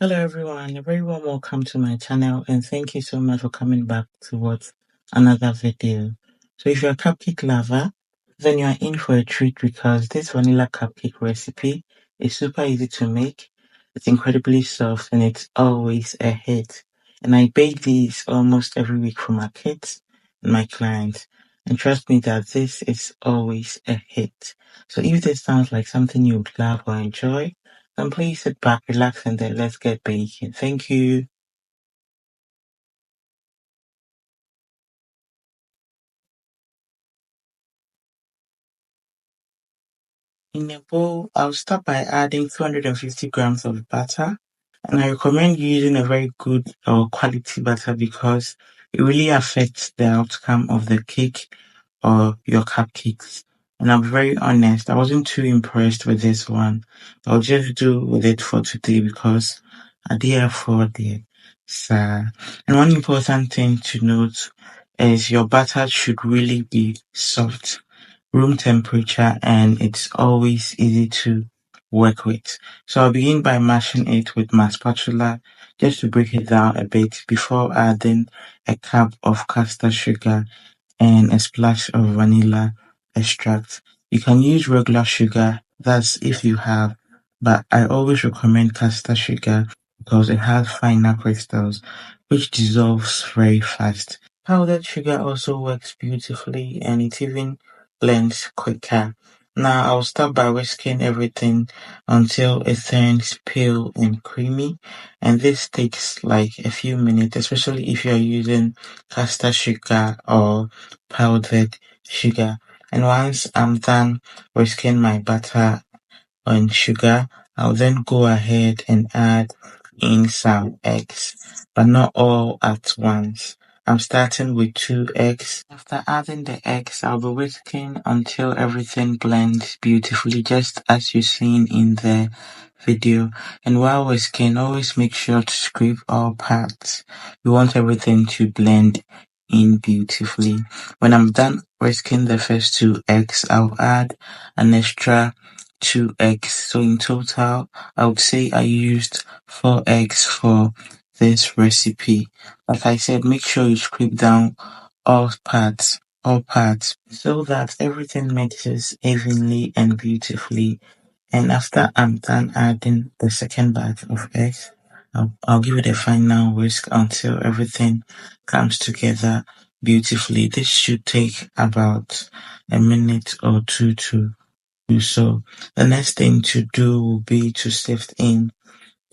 Hello everyone, a very warm welcome to my channel and thank you so much for coming back to watch another video. So if you're a cupcake lover, then you're in for a treat because this vanilla cupcake recipe is super easy to make. It's incredibly soft and it's always a hit. And I bake these almost every week for my kids and my clients. And trust me that this is always a hit. So if this sounds like something you would love or enjoy, and please sit back, relax, and then let's get baking. Thank you. In a bowl, I'll start by adding 250 grams of butter. And I recommend using a very good or quality butter because it really affects the outcome of the cake or your cupcakes. And I'm very honest, I wasn't too impressed with this one. I'll just do with it for today because I did afford it. So, and one important thing to note is your butter should really be soft, room temperature, and it's always easy to work with. So I'll begin by mashing it with my spatula just to break it down a bit before adding a cup of caster sugar and a splash of vanilla extract. You can use regular sugar, that's if you have, but I always recommend caster sugar because it has finer crystals which dissolves very fast. Powdered sugar also works beautifully and it even blends quicker. Now I'll start by whisking everything until it turns pale and creamy, and this takes like a few minutes, especially if you're using caster sugar or powdered sugar. And once I'm done whisking my butter and sugar, I'll then go ahead and add in some eggs, but not all at once. I'm starting with 2 eggs. After adding the eggs, I'll be whisking until everything blends beautifully, just as you've seen in the video. And while whisking, always make sure to scrape all parts. We want everything to blend in beautifully. When I'm done whisking the first 2 eggs, I'll add an extra 2 eggs. So in total, I would say I used 4 eggs for this recipe. Like I said, make sure you scrape down all parts, so that everything mixes evenly and beautifully. And after I'm done adding the second batch of eggs, I'll give it a final whisk until everything comes together beautifully. This should take about a minute or two to do so. The next thing to do will be to sift in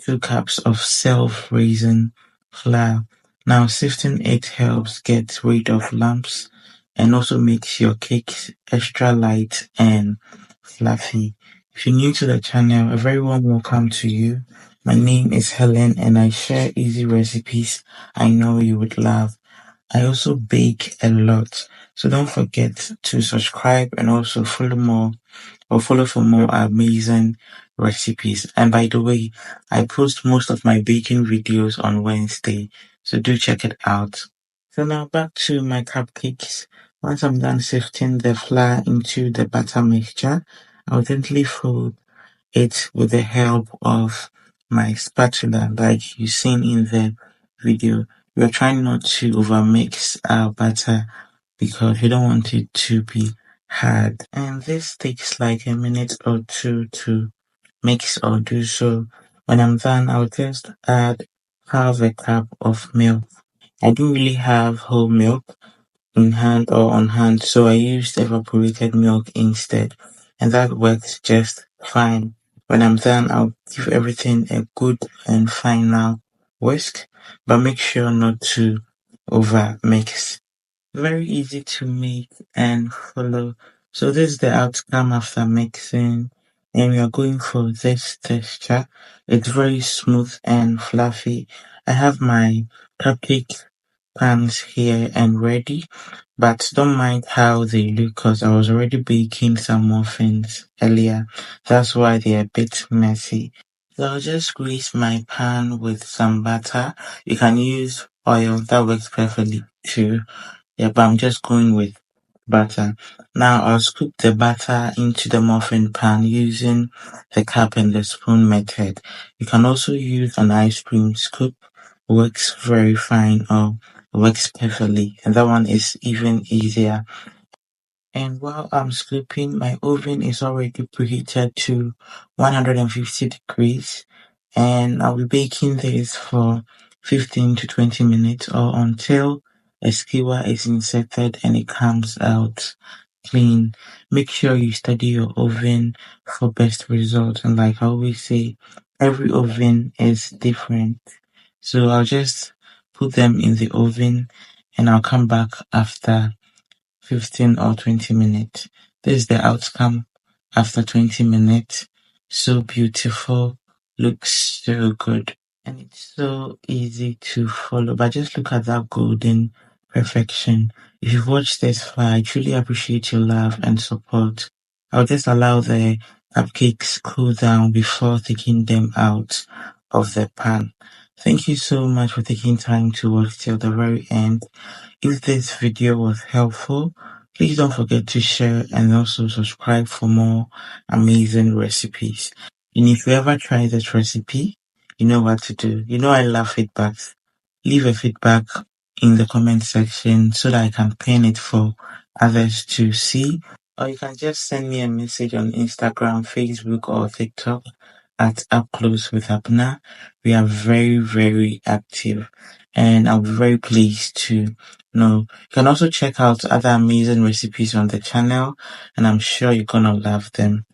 2 cups of self-raising flour. Now sifting it helps get rid of lumps and also makes your cake extra light and fluffy. If you're new to the channel, a very warm welcome to you. My name is Helen and I share easy recipes I know you would love. I also bake a lot, so don't forget to subscribe and also follow for more amazing recipes. And by the way, I post most of my baking videos on Wednesday, so do check it out. So now back to my cupcakes. Once I'm done sifting the flour into the batter mixture, I'll gently fold it with the help of my spatula like you've seen in the video. We're trying not to overmix our batter because we don't want it to be hard. And this takes like a minute or two to mix or do so. When I'm done, I'll just add half a cup of milk. I don't really have whole milk in hand or on hand, so I used evaporated milk instead, and that works just fine. When I'm done, I'll give everything a good and final whisk, but make sure not to over mix. Very easy to make and follow. So this is the outcome after mixing, and we are going for this texture. It's very smooth and fluffy. I have my cupcake pans here and ready, but don't mind how they look because I was already baking some muffins earlier. That's why they're a bit messy. So I'll just grease my pan with some butter. You can use oil, that works perfectly too. Yeah, but I'm just going with butter. Now I'll scoop the butter into the muffin pan using the cup and the spoon method. You can also use an ice cream scoop. Works very fine or works perfectly. And that one is even easier. And while I'm scooping, my oven is already preheated to 150 degrees. And I'll be baking this for 15 to 20 minutes or until a skewer is inserted and it comes out clean. Make sure you study your oven for best results. And like I always say, every oven is different. So I'll just put them in the oven and I'll come back after 15 or 20 minutes. This is the outcome after 20 minutes. So beautiful, looks so good, and it's so easy to follow. But just look at that golden perfection. If you've watched this far, I truly appreciate your love and support. I'll just allow the cupcakes cool down before taking them out of the pan. Thank you so much for taking time to watch till the very end. If this video was helpful, please don't forget to share and also subscribe for more amazing recipes. And if you ever try this recipe, you know what to do. You know I love feedbacks. Leave a feedback in the comment section so that I can pin it for others to see. Or you can just send me a message on Instagram, Facebook, or TikTok at Up Close with Abna. We are very, very active, and I'll be very pleased to know. You can also check out other amazing recipes on the channel, and I'm sure you're gonna love them.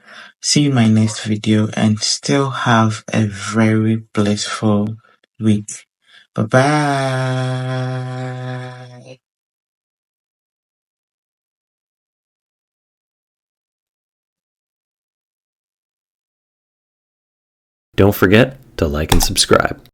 See you in my next video, and still have a very blissful week. Bye bye. Don't forget to like and subscribe.